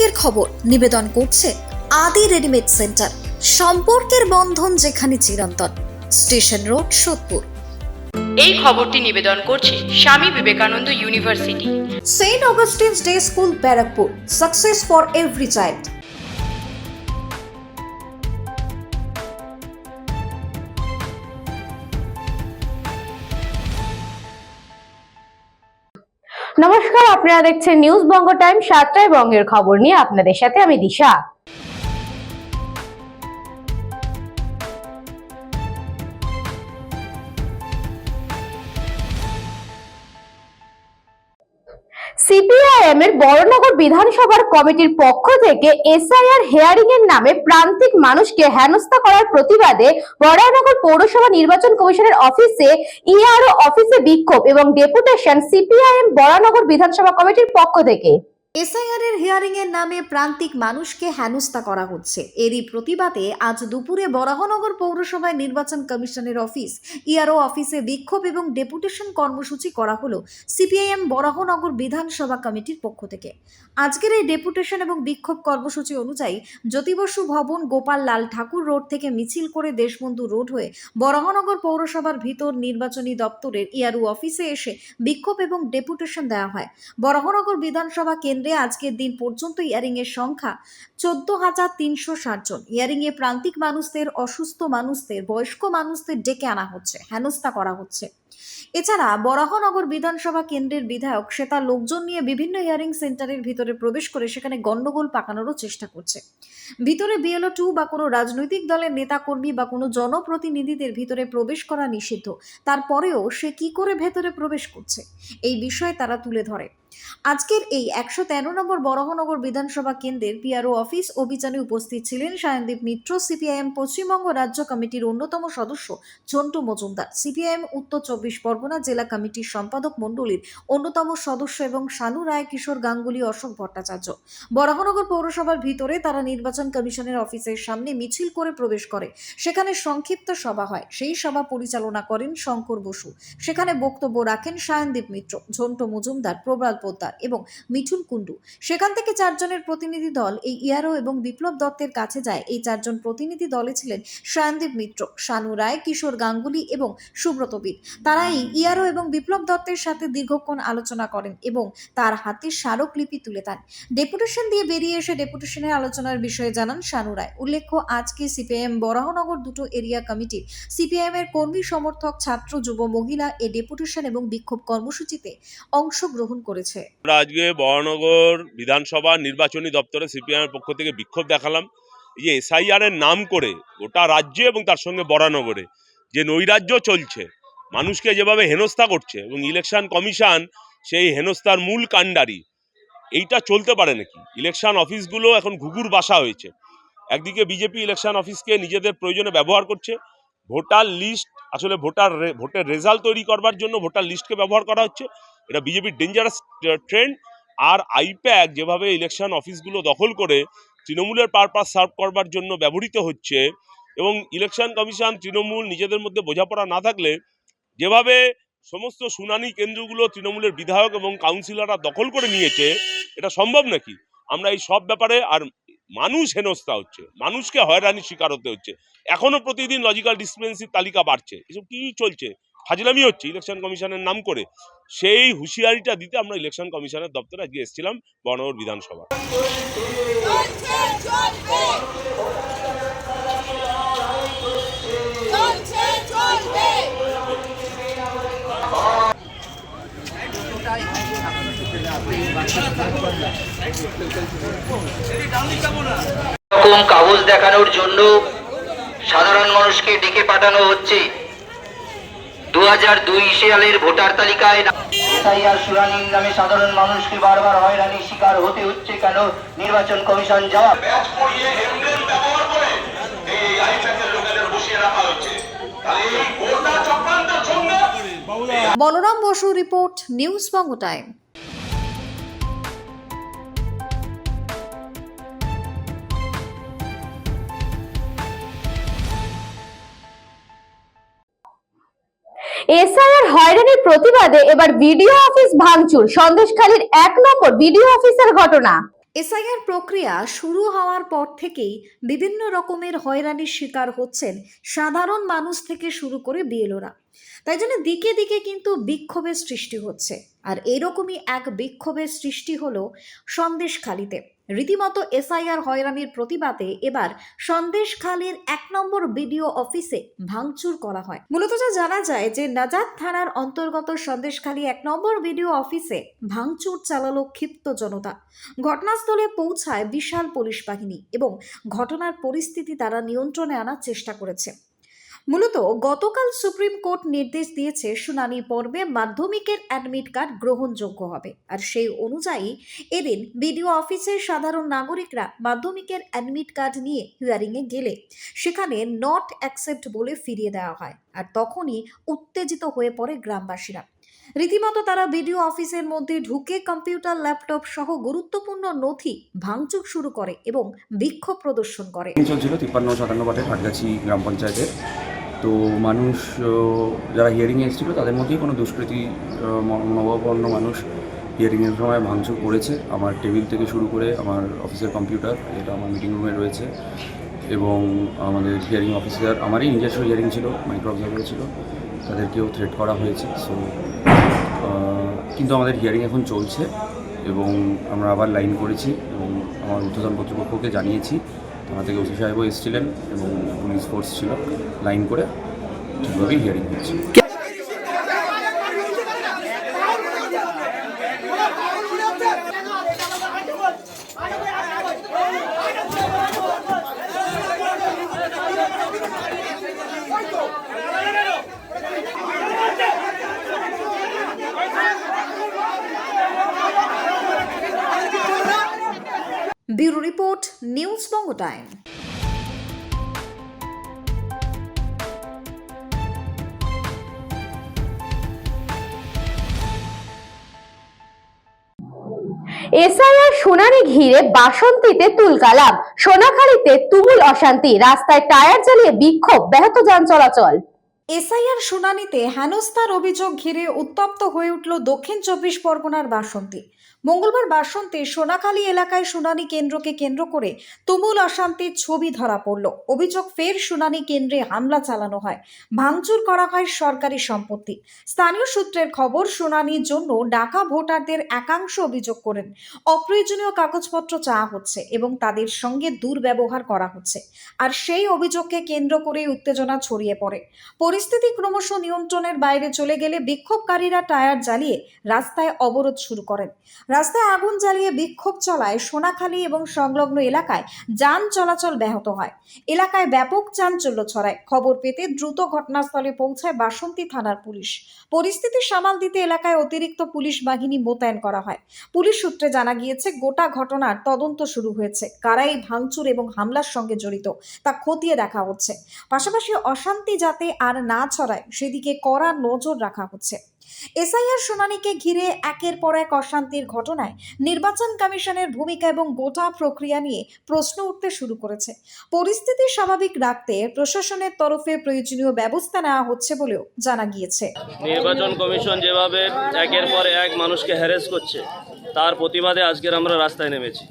বঙ্গের খবর নিবেদন করছে আদি রেডিমেড সেন্টার, সম্পর্কের বন্ধন যেখানে চিরন্তন। Station road, Sodepur. এই খবরটি নিবেদন করছে Swami Vivekananda university, saint Augustine's day school, Barrackpore. Success for every child. নমস্কার, আপনারা দেখছেন নিউজ বঙ্গ টাইম। 7টায় বঙ্গের খবর নিয়ে আপনাদের সাথে আমি দিশা। সিপিআইএম এর বড়নগর বিধানসভার কমিটির পক্ষ থেকে এসআইআর হিয়ারিং এর নামে প্রান্তিক মানুষকে হেনস্থা করার প্রতিবাদে বড়নগর পৌরসভা নির্বাচন কমিশনের অফিসে, ইআরও অফিসে বিক্ষোভ এবং ডেপুটেশন সিপিআইএম বড়নগর বিধানসভা কমিটির পক্ষ থেকে। এসআইআর এর হিয়ারিং এর নামে প্রান্তিক মানুষকে হেনস্থা করা হচ্ছে। এরই প্রতিবাদে আজ দুপুরে বরাহনগর পৌরসভায় নির্বাচন কমিশনের অফিস, ইআরও অফিসে বিক্ষোভ এবং ডেপুটেশন কর্মসূচি করা হলো সিপিআইএম বরাহনগর বিধানসভা কমিটির পক্ষ থেকে। আজকের এই ডেপুটেশন এবং বিক্ষোভ কর্মসূচি অনুযায়ী জ্যোতিবসু ভবন, গোপাল লাল ঠাকুর রোড থেকে মিছিল করে দেশবন্ধু রোড হয়ে বরাহনগর পৌরসভার ভিতর নির্বাচনী দপ্তরের ইআরও অফিসে এসে বিক্ষোভ এবং ডেপুটেশন দেওয়া হয়। বরাহনগর বিধানসভা কেন্দ্রে আজকের দিন পর্যন্ত হিয়ারিং এর সংখ্যা 14,360 জন। হিয়ারিং এ প্রান্তিক মানুষদের, অসুস্থ মানুষদের, বয়স্ক মানুষদের ডেকে আনা হচ্ছে, হেনস্থা করা হচ্ছে। এছাড়া বরাহনগর বিধানসভা কেন্দ্রের বিধায়ক সে তার লোকজন নিয়ে বিভিন্ন হিয়ারিং সেন্টারের ভিতরে প্রবেশ করে সেখানে গন্ডগোল পাকানোরও চেষ্টা করছে। ভিতরে বিএলও 2 বা কোনো রাজনৈতিক দলের নেতাকর্মী বা কোনো জনপ্রতিনিধিদের ভিতরে প্রবেশ করা নিষিদ্ধ। তারপরেও সে কি করে ভেতরে প্রবেশ করছে, এই বিষয়ে তারা তুলে ধরে। আজকের এই 113 নম্বর বরাহনগর বিধানসভা কেন্দ্রের পিআরও অফিস অভিযানে উপস্থিত ছিলেন সায়নদীপ মিত্র, সিপিআইএম পশ্চিমবঙ্গ রাজ্য কমিটির অন্যতম সদস্য ঝন্টু মজুমদার, সিপিআইএম উত্তর 24 পরগনা জেলা কমিটির সম্পাদক মণ্ডলীর অন্যতম সদস্য এবং শানু রায়, কিশোর গাঙ্গুলি, অশোক ভট্টাচার্য। বরাহনগর পৌরসভার ভিতরে তারা নির্বাচন কমিশনের অফিসের সামনে মিছিল করে প্রবেশ করে। সেখানে সংক্ষিপ্ত সভা হয়। সেই সভা পরিচালনা করেন শঙ্কর বসু। সেখানে বক্তব্য রাখেন সায়নদীপ মিত্র, ঝন্টু মজুমদার, প্রবাল পোদ্দার এবং মিঠুন কুণ্ডু। সেখান থেকে 4 জনের প্রতিনিধি দল এই ইআরও এবং বিপ্লব দত্তের কাছে যায়। এই 4 জন প্রতিনিধি দলে ছিলেন সায়নদীপ মিত্র, শানু রায়, কিশোর গাঙ্গুলি এবং সুব্রত বীর। তারা এই ইআরও এবং বিপ্লব দত্তের সাথে দীর্ঘক্ষণ আলোচনা করেন এবং তার হাতে স্মারকলিপি তুলে দেন। ডেপুটেশন দিয়ে বেরিয়ে এসে ডেপুটেশনের আলোচনার বিষয়ে জানান শানু রায়। উল্লেখ্য, আজকে সিপিআইএম বরাহনগর দুটো এরিয়া কমিটির, সিপিআইএম এর কর্মী, সমর্থক, ছাত্র, যুব, মহিলা এই ডেপুটেশন এবং বিক্ষোভ কর্মসূচিতে অংশগ্রহণ করেছে। আমরা আজকে বরাহনগর বিধানসভা নির্বাচনী দপ্তরে সিপিআইএম এর পক্ষ থেকে বিক্ষোভ দেখালাম। এই যে এসআইআর এর নাম করে গোটা রাজ্যে এবং তার সঙ্গে বরাহনগরে যে নৈরাজ্য চলছে, মানুষকে যেভাবে হেনস্থা করছে এবং ইলেকশন কমিশন সেই হেনস্থার মূল কাণ্ডারি, এইটা চলতে পারে নাকি? ইলেকশন অফিসগুলো এখন ঘুঘুর বাসা হয়েছে। একদিকে বিজেপি ইলেকশন অফিসকে নিজেদের প্রয়োজনে ব্যবহার করছে, ভোটার লিস্ট, আসলে ভোটের রেজাল্ট তৈরি করবার জন্য ভোটার লিস্টকে ব্যবহার করা হচ্ছে। এটা বিজেপির ডেঞ্জারাস ট্রেন্ড। আর আইপ্যাক যেভাবে ইলেকশন অফিসগুলো দখল করে তৃণমূলের পারপাস সার্ভ করবার জন্য ব্যবহৃত হচ্ছে, এবং ইলেকশন কমিশন তৃণমূল নিজেদের মধ্যে বোঝাপড়া না থাকলে যেভাবে সমস্ত শুনানি কেন্দ্রগুলো তৃণমূলের বিধায়ক এবং কাউন্সিলররা দখল করে নিয়েছে, এটা সম্ভব নাকি? আমরা এই সব ব্যাপারে, আর মানুষ হেনস্থা হচ্ছে, মানুষকে হয়রানির শিকার হতে হচ্ছে। এখনো প্রতিদিন লজিক্যাল ডিসক্রিপেন্সির তালিকা বাড়ছে। এসব কি চলছে? ফাজলামি হচ্ছে ইলেকশন কমিশনের নাম করে। সেই হুঁশিয়ারিটা দিতে আমরা ইলেকশন কমিশনের দপ্তরে আজকে এসেছিলাম বরাহনগর বিধানসভা। এরকম কাগজ দেখানোর জন্য সাধারণ মানুষকে ডেকে পাঠানো হচ্ছে। 2002 সালের ভোটার তালিকায় এসআইআর শুনানির নামে সাধারণ মানুষকে বারবার হয়রানির শিকার হতে হচ্ছে কেন? নির্বাচন কমিশন জবাব। বলরাম বসু রিপোর্ট, নিউজ বঙ্গ টাইম। এসআইআর হয়রানির প্রতিবাদে এবার বিডিও অফিস ভাঙচুর। সন্দেশখালীর 1 নম্বর বিডিও অফিসের ঘটনা। এসআইআর প্রক্রিয়া শুরু হওয়ার পর থেকেই বিভিন্ন রকমের হয়রানির শিকার হচ্ছেন সাধারণ মানুষ থেকে শুরু করে বিএলওরা। তাই জন্য দিকে দিকে কিন্তু বিক্ষোভের সৃষ্টি হচ্ছে। আর এরকমই এক বিক্ষোভের সৃষ্টি হলো সন্দেশখালীতে। রীতিমতো এসআইআর হয়রানির প্রতিবাদে এবার সন্দেশখালীর 1 নম্বর বিডিও অফিসে ভাঙচুর করা হয়। মূলত যা জানা যায় যে নাজাত থানার অন্তর্গত সন্দেশখালী 1 নম্বর বিডিও অফিসে ভাঙচুর চালালো ক্ষিপ্ত জনতা। ঘটনাস্থলে পৌঁছায় বিশাল পুলিশ বাহিনী এবং ঘটনার পরিস্থিতি তারা নিয়ন্ত্রণে আনার চেষ্টা করেছে। মূলত গতকাল সুপ্রিম কোর্ট নির্দেশ দিয়েছে শুনানি পর্বে মাধ্যমিকের অ্যাডমিট কার্ড গ্রহণযোগ্য হবে। আর সেই অনুযায়ী এদিন বিডিও অফিসের সাধারণ নাগরিকরা মাধ্যমিকের অ্যাডমিট কার্ড নিয়ে হিয়ারিংয়ে গেলে সেখানে নট অ্যাকসেপ্ট বলে ফিরিয়ে দেওয়া হয়। আর তখনই উত্তেজিত হয়ে পড়ে গ্রামবাসীরা। রীতিমতো তারা বিডিও অফিসের মধ্যে ঢুকে কম্পিউটার, ল্যাপটপ সহ গুরুত্বপূর্ণ নথি ভাঙচুর শুরু করে এবং বিক্ষোভ প্রদর্শন করে। চলছিল 53-57 পাটের হাটগাছি গ্রাম পঞ্চায়েতে। তো মানুষ যারা হিয়ারিংয়ে এসেছিলো তাদের মধ্যেই কোনো দুষ্কৃতী নবাবর্ণ মানুষ হিয়ারিংয়ের সময় ভাঙচুর করেছে। আমার টেবিল থেকে শুরু করে আমার অফিসের কম্পিউটার, যেটা আমার মিটিং রুমে রয়েছে, এবং আমাদের হিয়ারিং অফিসার, আমারই নিজস্ব হিয়ারিং ছিল, মাইক্রো অবজারভার ছিল, তাদেরকেও থ্রেট করা হয়েছে। সো কিন্তু আমাদের হিয়ারিং এখন চলছে এবং আমরা আবার লাইন করেছি এবং আমার ঊর্ধ্বতন কর্তৃপক্ষকে জানিয়েছি। থানা থেকে ওসি সাহেবও এসেছিলেন এবং পুলিশ ফোর্স ছিল, লাইন করে ঠিকভাবেই হিয়ারিং হচ্ছে। ব্যুরো রিপোর্ট, নিউজ বঙ্গ টাইম। এসআইআর শুনানি ঘিরে বাসন্তীতে তুলকালাম, সোনাখালীতে তুমুল অশান্তি, রাস্তায় টায়ার জ্বালিয়ে বিক্ষোভ, ব্যাহত যান চলাচল। এসআইআর শুনানিতে হেনস্থার অভিযোগ ঘিরে উত্তপ্ত হয়ে উঠল দক্ষিণ 24 পরগনার বাসন্তী। মঙ্গলবার বাসন্তীর সোনাখালী এলাকায় শুনানি কেন্দ্রকে কেন্দ্র করে তুমুল অশান্তির ছবি ধরা পড়ল। অভিযোগ, ফের শুনানি কেন্দ্রে হামলা চালানো হয়, ভাঙচুর করা হয় সরকারি সম্পত্তি। স্থানীয় সূত্রের খবর, শুনানির জন্য ডাকা ভোটারদের একাংশ অভিযোগ করেন অপ্রয়োজনীয় কাগজপত্র চাওয়া হচ্ছে এবং তাদের সঙ্গে দুর্ব্যবহার করা হচ্ছে। আর সেই অভিযোগকে কেন্দ্র করে উত্তেজনা ছড়িয়ে পড়ে। পরিস্থিতি ক্রমশ নিয়ন্ত্রণের বাইরে চলে গেলে বিক্ষোভকারীরা টায়ার জ্বালিয়ে রাস্তায় অবরোধ শুরু করেন। রাস্তায় আগুন জ্বালিয়ে বিক্ষোভ চলায় সোনাখালী এবং সংলগ্ন এলাকায় যান চলাচল ব্যাহত হয়। এলাকায় ব্যাপক চাঞ্চল্য ছড়ায়। খবর পেতে দ্রুত ঘটনাস্থলে পৌঁছায় বাসন্তী থানার পুলিশ। পরিস্থিতি সামাল দিতে এলাকায় অতিরিক্ত পুলিশ বাহিনী মোতায়েন করা হয়। পুলিশ সূত্রে জানা গিয়েছে, গোটা ঘটনার তদন্ত শুরু হয়েছে। কারা এই ভাঙচুর এবং হামলার সঙ্গে জড়িত তা খতিয়ে দেখা হচ্ছে। পাশাপাশি অশান্তি যাতে আর না ছড়ায় সেদিকে কড়া নজর রাখা হচ্ছে। এসআইআর শুনানিকে ঘিরে একের পর এক অশান্তির ঘটনায় নির্বাচন কমিশনের ভূমিকা এবং গোটা প্রক্রিয়া নিয়ে প্রশ্ন উঠতে শুরু করেছে। পরিস্থিতি স্বাভাবিক রাখতে প্রশাসনের তরফে প্রয়োজনীয় ব্যবস্থা নেওয়া হচ্ছে বলেও জানা গিয়েছে। নির্বাচন কমিশন যেভাবে একের পর এক মানুষকে হ্যারাস করছে, তার প্রতিবাদে আজকের আমরা রাস্তায় নেমেছি।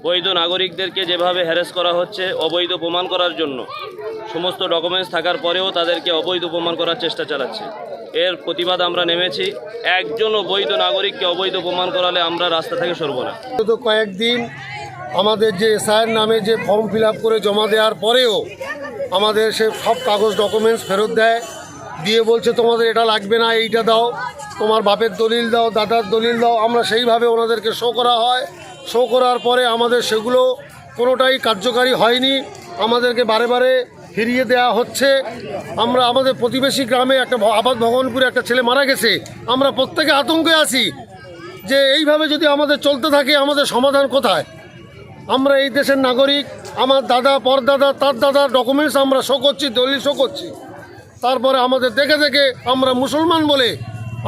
বৈধ নাগরিকদেরকে যেভাবে হ্যারাস করা হচ্ছে অবৈধ প্রমাণ করার জন্য, সমস্ত ডকুমেন্টস থাকার পরেও তাদেরকে অবৈধ প্রমাণ করার চেষ্টা চালাচ্ছে, এর প্রতিবাদ আমরা নেমেছি। একজন বৈধ নাগরিককে অবৈধ প্রমাণ করালে আমরা রাস্তা থেকে সরব না। তো কয়েকদিন আমাদের যে এসআইআর নামে যে ফর্ম ফিল আপ করে জমা দেওয়ার পরেও আমাদের সে সব কাগজ ডকুমেন্টস ফেরত দেয়, দিয়ে বলছে তোমাদের এটা লাগবে না, এইটা দাও, তোমার বাপের দলিল দাও, দাদার দলিল দাও। আমরা সেইভাবে ওনাদেরকে শো করা হয়। শো করার পরে আমাদের সেগুলো কোনোটাই কার্যকারী হয়নি, আমাদেরকে বারে বারে ফিরিয়ে দেওয়া হচ্ছে। আমরা আমাদের প্রতিবেশী গ্রামে একটা আবাদ ভগবানপুরে একটা ছেলে মারা গেছে, আমরা প্রত্যেকে আতঙ্কে আছি যে এইভাবে যদি আমাদের চলতে থাকে আমাদের সমাধান কোথায়। আমরা এই দেশের নাগরিক, আমার দাদা, পরদাদা, তার দাদার ডকুমেন্টস আমরা শো করছি, দলিল শো করছি। তারপরে আমাদের দেখে দেখে, আমরা মুসলমান বলে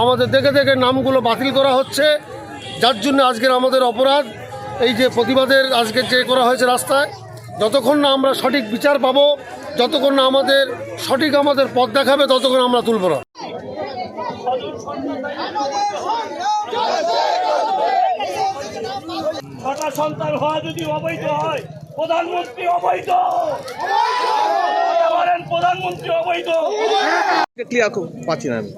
আমাদের দেখে দেখে নামগুলো বাতিল করা হচ্ছে, যার জন্য আজকের আমাদের অপরাধ। এই যে প্রতিবাদের আজকে যে করা হয়েছে রাস্তায়, যতক্ষণ না আমরা সঠিক বিচার পাবো, যতক্ষণ না আমাদের সঠিক আমাদের পথ দেখাবে, ততক্ষণ আমরা তুলব না। ছটা সন্তান হওয়া যদি অবৈধ হয়, প্রধানমন্ত্রী অবৈধ, বলেন প্রধানমন্ত্রী অবৈধ। ক্লিয়ার পাচ্ছি না আমি।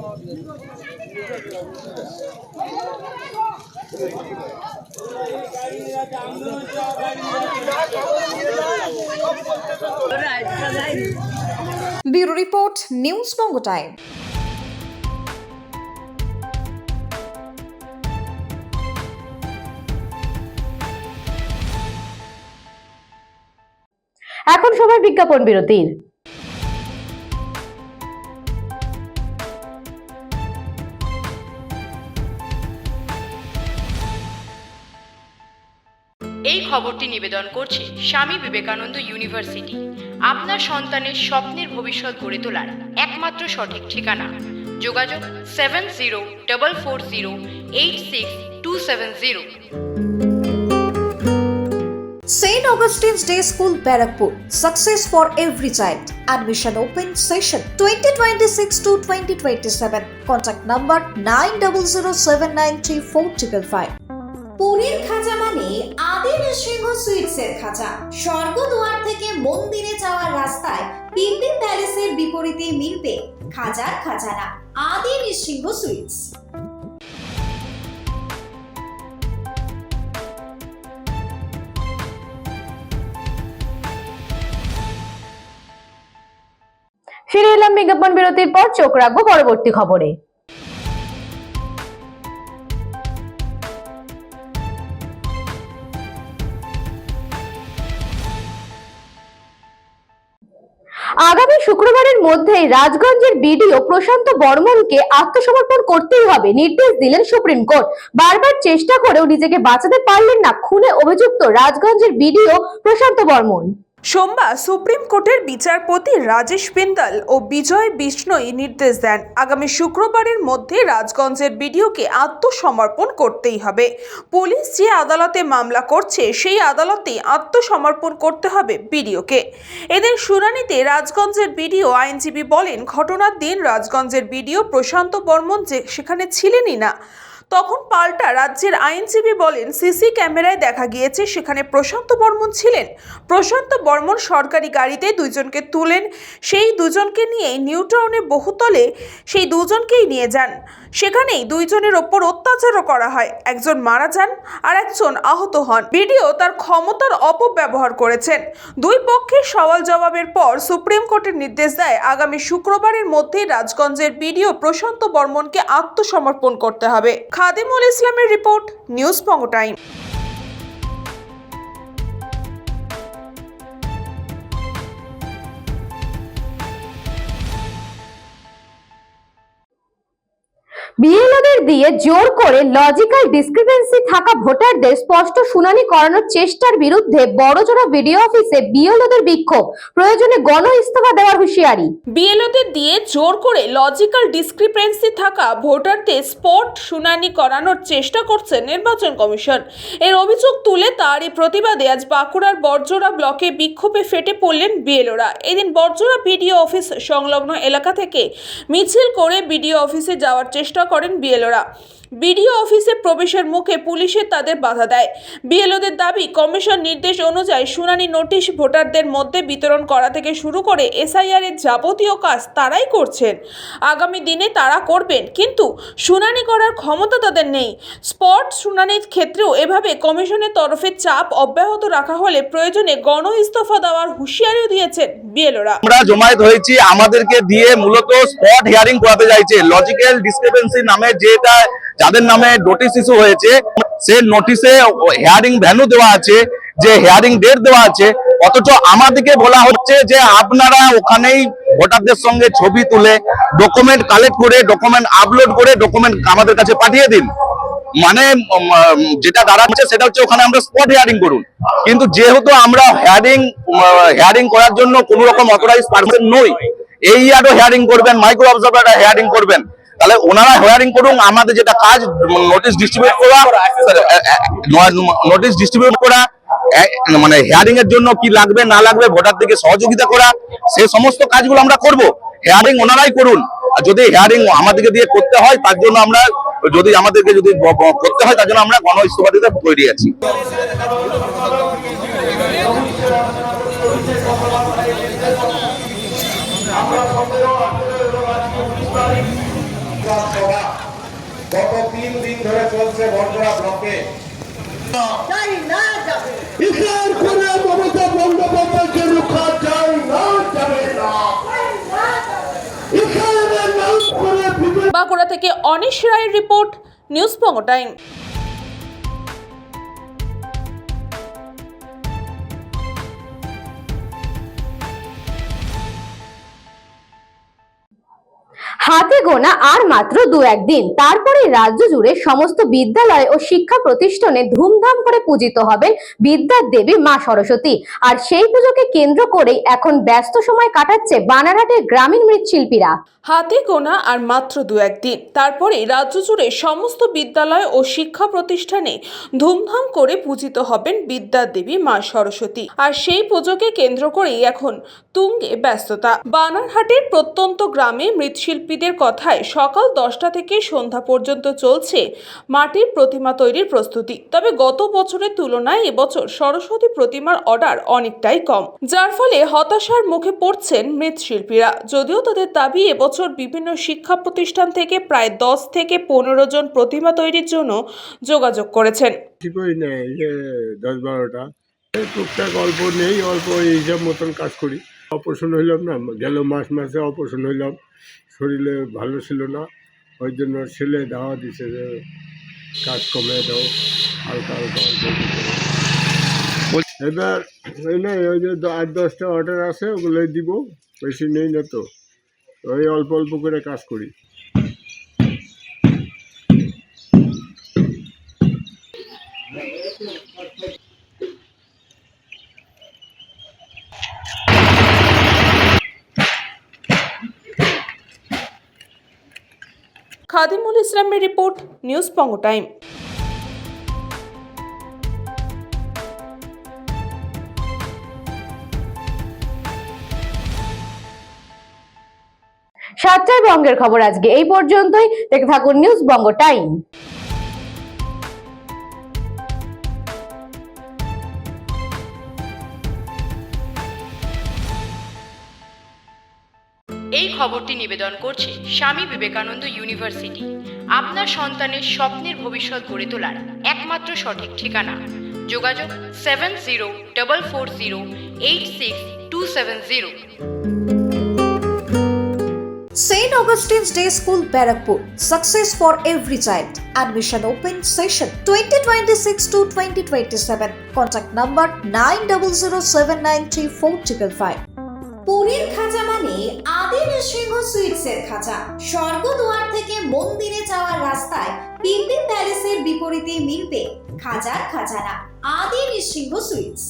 ব্যুরো রিপোর্ট, নিউজ বঙ্গ টাইম। এখন সময় বিজ্ঞাপন বিরতির। এই খবরটি নিবেদন করছে স্বামী বিবেকানন্দ ইউনিভার্সিটি। আপনার সন্তানের স্বপ্নের ভবিষ্যৎ গড়ে তোলার একমাত্র সঠিক ঠিকানা। যোগাযোগ 7044086270। St. Augustine's Day School, Barakpur. Success for every child. Admission open session 2026 to 2027. Contact number 9007934555. পুরীর খাঁচা মানে আদি নৃসিংহ সুইটসের খাঁচা। স্বর্গদুয়ার থেকে মন্দিরে যাওয়ার রাস্তায় পিপি প্যালেসের বিপরীতে মিলবে খাজার খাজানা আদি নৃসিংহ সুইটস। ফিরে এলাম বিজ্ঞাপন বিরতির পর। চোখ রাখবো পরবর্তী খবরে। আগামী শুক্রবারের মধ্যেই রাজগঞ্জের বিডিও প্রশান্ত বর্মনকে আত্মসমর্পণ করতেই হবে নির্দেশ দিলেন সুপ্রিম কোর্ট। বারবার চেষ্টা করেও নিজেকে বাঁচাতে পারলেন না খুনে অভিযুক্ত রাজগঞ্জের বিডিও প্রশান্ত বর্মন। সোমবার সুপ্রিম কোর্টের বিচারপতি রাজেশ বিন্দাল ও বিজয় বিষ্ণই নির্দেশ দেন আগামী শুক্রবারের মধ্যে রাজগঞ্জের বিডিওকে আত্মসমর্পণ করতেই হবে। পুলিশ যে আদালতে মামলা করছে সেই আদালতেই আত্মসমর্পণ করতে হবে বিডিওকে। এদের শুনানিতে রাজগঞ্জের বিডিও আইনজীবী বলেন, ঘটনার দিন রাজগঞ্জের বিডিও প্রশান্ত বর্মন যে সেখানে ছিলেনই না। তখন পাল্টা রাজ্যের আইনজীবী বলেন, সিসি ক্যামেরায় দেখা গিয়েছে সেখানে প্রশান্ত বর্মন ছিলেন। প্রশান্ত বর্মন সরকারি গাড়িতে দুইজনকে তুলেন, সেই দুজনকে নিয়ে নিউ টাউনে বহুতলে সেই দুজনকেই নিয়ে যান। সেখানেই দুইজনের ওপর অত্যাচারও করা হয়, একজন মারা যান আর একজন আহত হন। বিডিও তার ক্ষমতার অপব্যবহার করেছেন। দুই পক্ষের সওয়াল জবাবের পর সুপ্রিম কোর্টের নির্দেশ দেয় আগামী শুক্রবারের মধ্যেই রাজগঞ্জের বিডিও প্রশান্ত বর্মনকে আত্মসমর্পণ করতে হবে। খাদিমুল ইসলামের রিপোর্ট, নিউজ বঙ্গ টাইম। বিএলওদের দিয়ে জোর করে লজিক্যাল ডিসক্রিপেন্সি থাকা ভোটারদের স্পষ্ট শুনানি করানোর চেষ্টার বিরুদ্ধে বড়জোড়া বিডিও অফিসে বিএলওদের বিক্ষোভ, প্রয়োজনে গণ ইস্তফা দেওয়ার হুঁশিয়ারি। বিএলওদের দিয়ে জোর করে লজিক্যাল ডিসক্রিপেন্সি থাকা ভোটারদের স্পট শুনানি করানোর চেষ্টা করছে নির্বাচন কমিশন। এর অভিযোগ তুলে তারই প্রতিবাদে আজ বাঁকুড়ার বড়জোড়া ব্লকে বিক্ষোভে ফেটে পড়লেন বিএলওরা। এদিন বড়জোড়া বিডিও অফিস সংলগ্ন এলাকা থেকে মিছিল করে বিডিও অফিসে যাওয়ার চেষ্টা করেন বিএলওরা। বিডিও অফিসে প্রবেশের মুখে পুলিশে তাদের বাধা দেয়। বিএলওদের দাবি, কমিশন নির্দেশ অনুযায়ী শুনানি নোটিশ ভোটারদের মধ্যে বিতরণ করা থেকে শুরু করে এসআইআর এর যাবতীয় কাজ তারাই করছেন, আগামী দিনে তারা করবেন, কিন্তু শুনানি করার ক্ষমতা তাদের নেই। স্পট শুনানির ক্ষেত্রেও এভাবে কমিশনের তরফে চাপ অব্যাহত রাখা হলে প্রয়োজনে গণ ইস্তফা দেওয়ার হুঁশিয়ারিও দিয়েছেন বিএলওরা। আমরা জমায়েত হয়েছি, আমাদেরকে দিয়ে মূলত স্পট হিয়ারিং করাতে চাইছে। লজিক্যাল ডিসক্রিপেন্সি নামে যেটা যাদের নামে নোটিশ ইস্যু হয়েছে, সে নোটিশে হিয়ারিং ভ্যানু দেওয়া আছে, যে হিয়ারিং ডেট দেওয়া আছে, অথচ আমাদেরকে বলা হচ্ছে যে আপনারা ওখানেই ভোটারদের সঙ্গে ছবি তুলে ডকুমেন্ট কালেক্ট করে ডকুমেন্ট আপলোড করে ডকুমেন্ট আমাদের কাছে পাঠিয়ে দিন। মানে যেটা দাঁড়াচ্ছে সেটা হচ্ছে ওখানে আমরা স্পট হিয়ারিং করুন, কিন্তু যেহেতু আমরা হিয়ারিং করার জন্য কোনো রকম অথরাইজ পারসন নই, এই আরো হিয়ারিং করবেন, মাইক্রো অবজারভাররা হিয়ারিং করবেন, তাহলে ওনারা হিয়ারিং করুন। আমাদের যেটা কাজ নোটিশ ডিস্ট্রিবিউট করা, মানে হিয়ারিং এর জন্য কি লাগবে না লাগবে ভোটারদেরকে সহযোগিতা করা, সেই সমস্ত কাজগুলো আমরা করব। হিয়ারিং ওনারাই করুন, আর যদি হিয়ারিং আমাদেরকে দিয়ে করতে হয় তার জন্য আমরা যদি আমাদেরকে যদি করতে হয় তার জন্য আমরা গণ ইস্তফা দিতে তৈরি আছি। গত 3 দিন ধরে চলছে বরজোড়া ব্লকে। মমতা বন্দ্যোপাধ্যায়কে রক্ষা চাই না, যাবে না। বাঁকুড়া থেকে অনিশ রায়ের রিপোর্ট, নিউজ বঙ্গ টাইম। হাতে গোনা আর মাত্র 2-1 দিন, তারপরে রাজ্য জুড়ে সমস্ত বিদ্যালয় ও শিক্ষা প্রতিষ্ঠানে ধুমধাম করে পূজিত হবেন বিদ্যার দেবী মা সরস্বতী। আর সেই পুজোকে কেন্দ্র করেই এখন ব্যস্ত সময় কাটাচ্ছে বানারহাটের গ্রামীণ মৃৎশিল্পীরা। হাতে গোনা আর মাত্র 2-1 দিন, তারপরে রাজ্য জুড়ে সমস্ত বিদ্যালয় ও শিক্ষা প্রতিষ্ঠানে ধুমধাম করে পূজিত হবেন বিদ্যার দেবী মা সরস্বতী। আর সেই পুজোকে কেন্দ্র করেই এখন তুঙ্গে ব্যস্ততা। বানারহাটের প্রত্যন্ত গ্রামে মৃৎশিল্পীদের কথায় সকাল 10টা থেকে সন্ধ্যা পর্যন্ত চলছে মাটির প্রতিমা তৈরির প্রস্তুতি। তবে গত বছরের তুলনায় এবছর সরস্বতী প্রতিমার অর্ডার অনেকটাই কম, যার ফলে হতাশার মুখে পড়ছেন মৃৎশিল্পীরা। যদিও তাদের দাবি এবছর বিভিন্ন শিক্ষা প্রতিষ্ঠান থেকে প্রায় 10 থেকে 15 জন প্রতিমা তৈরির জন্য যোগাযোগ করেছেন। ঠিকই নেই, 10-12টা টুকটাক অল্প নেই, অল্প হিসাব মতন কাজ করি। অপারেশন হইলাম না, গেল মাসে অপারেশন হইলাম, শরীরে ভালো ছিল না, ওই জন্য ছেলে দাওয়া দিছে যে কাজ কমে দাও, হালকা হালকা এবার ওই যে 8-10টা অর্ডার আছে, ওগুলোই দিব, বেশি নেই না তো, ওই অল্প অল্প করে কাজ করি। খাদিমুল ইসলামের রিপোর্ট, নিউজ বঙ্গ টাইম। সাতটায় বঙ্গের খবর আজকে এই পর্যন্তই। দেখতে থাকুন নিউজ বঙ্গ টাইম। এই খবরটি নিবেদন করছে স্বামী বিবেকানন্দ ইউনিভার্সিটি। আপনার সন্তানের স্বপ্নের ভবিষ্যৎ গড়ে তোলার একমাত্র সঠিক ঠিকানা। যোগাযোগ 7044086270। St. Augustine's Day School, Barakpur. Success for every child. Admission open session 2026 to 2027. Contact number 9007934555. পুরীর খাঁচা মানে আদি নৃসিংহ সুইটসের খাঁচা। স্বর্গদুয়ার থেকে মন্দিরে যাওয়ার রাস্তায় পিলপিল প্যালেসের বিপরীতে মিলবে খাজার খাজানা আদি নৃসিংহ সুইটস।